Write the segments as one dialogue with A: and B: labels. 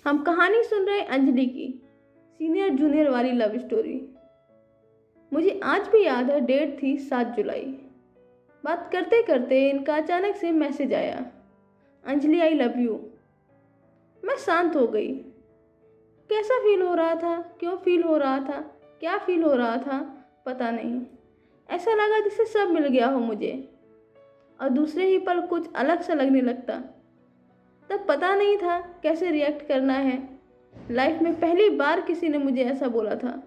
A: हम कहानी सुन रहे हैं अंजलि की सीनियर जूनियर वाली लव स्टोरी। मुझे आज भी याद है, डेट थी 7 जुलाई। बात करते करते इनका अचानक से मैसेज आया, अंजलि आई लव यू। मैं शांत हो गई। कैसा फील हो रहा था, क्यों फील हो रहा था, क्या फील हो रहा था पता नहीं। ऐसा लगा जैसे सब मिल गया हो मुझे, और दूसरे ही पल कुछ अलग सा लगने लगता। तब पता नहीं था कैसे रिएक्ट करना है। लाइफ में पहली बार किसी ने मुझे ऐसा बोला था।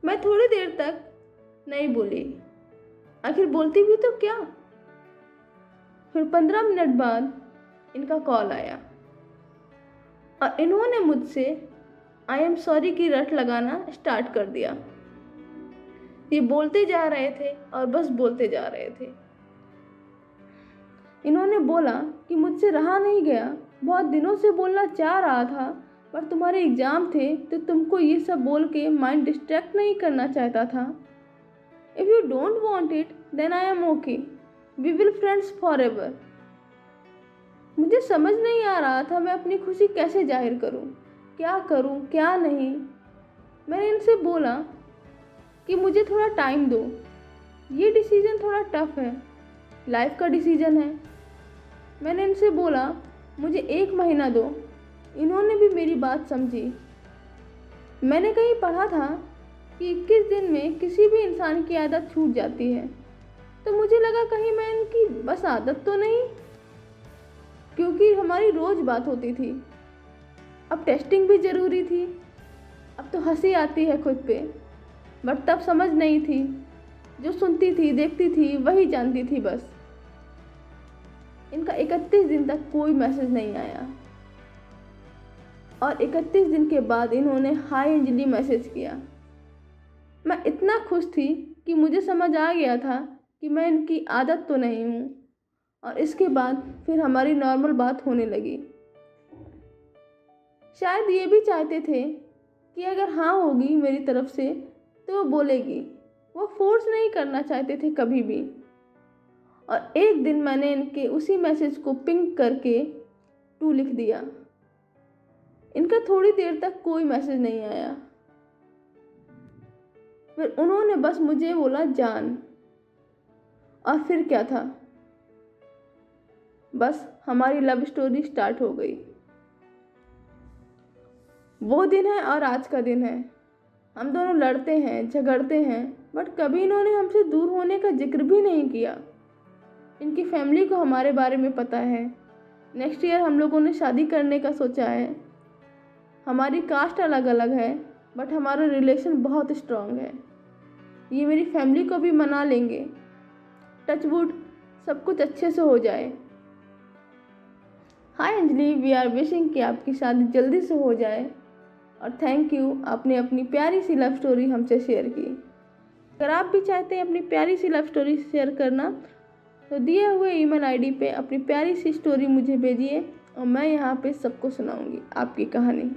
A: मैं थोड़ी देर तक नहीं बोली, आखिर बोलती भी तो क्या। फिर 15 मिनट बाद इनका कॉल आया और इन्होंने मुझसे आई एम सॉरी की रट लगाना स्टार्ट कर दिया। ये बोलते जा रहे थे और बस बोलते जा रहे थे। इन्होंने बोला कि मुझसे रहा नहीं गया, बहुत दिनों से बोलना चाह रहा था, पर तुम्हारे एग्जाम थे तो तुमको ये सब बोल के माइंड डिस्ट्रैक्ट नहीं करना चाहता था। If you don't want it then I am okay, we will friends for ever. मुझे समझ नहीं आ रहा था मैं अपनी खुशी कैसे जाहिर करूं, क्या करूं क्या नहीं। मैंने इनसे बोला कि मुझे थोड़ा टाइम दो, ये डिसीजन थोड़ा टफ है, लाइफ का डिसीजन है। मैंने इनसे बोला मुझे 1 महीना दो। इन्होंने भी मेरी बात समझी। मैंने कहीं पढ़ा था कि 21 दिन में किसी भी इंसान की आदत छूट जाती है, तो मुझे लगा कहीं मैं इनकी बस आदत तो नहीं, क्योंकि हमारी रोज़ बात होती थी। अब टेस्टिंग भी ज़रूरी थी। अब तो हंसी आती है खुद पे, बट तब समझ नहीं थी। जो सुनती थी देखती थी वही जानती थी बस। इनका 31 दिन तक कोई मैसेज नहीं आया, और 31 दिन के बाद इन्होंने हाय अंजलि मैसेज किया। मैं इतना खुश थी कि मुझे समझ आ गया था कि मैं इनकी आदत तो नहीं हूँ। और इसके बाद फिर हमारी नॉर्मल बात होने लगी। शायद ये भी चाहते थे कि अगर हाँ होगी मेरी तरफ से तो वो बोलेगी। वो फोर्स नहीं करना चाहते थे कभी भी। और एक दिन मैंने इनके उसी मैसेज को पिंक करके टू लिख दिया। इनका थोड़ी देर तक कोई मैसेज नहीं आया। फिर उन्होंने बस मुझे बोला जान, और फिर क्या था, बस हमारी लव स्टोरी स्टार्ट हो गई। वो दिन है और आज का दिन है। हम दोनों लड़ते हैं, झगड़ते हैं, बट कभी इन्होंने हमसे दूर होने का जिक्र भी नहीं किया। इनकी फैमिली को हमारे बारे में पता है। नेक्स्ट ईयर हम लोगों ने शादी करने का सोचा है। हमारी कास्ट अलग अलग है, बट हमारा रिलेशन बहुत स्ट्रांग है। ये मेरी फैमिली को भी मना लेंगे। टच वुड सब कुछ अच्छे से हो जाए। हाय अंजलि, वी आर विशिंग कि आपकी शादी जल्दी से हो जाए, और थैंक यू आपने अपनी प्यारी सी लव स्टोरी हमसे शेयर की। अगर आप भी चाहते हैं अपनी प्यारी सी लव स्टोरी शेयर करना, तो दिए हुए ईमेल आईडी पे अपनी प्यारी सी स्टोरी मुझे भेजिए, और मैं यहाँ पे सबको सुनाऊंगी आपकी कहानी।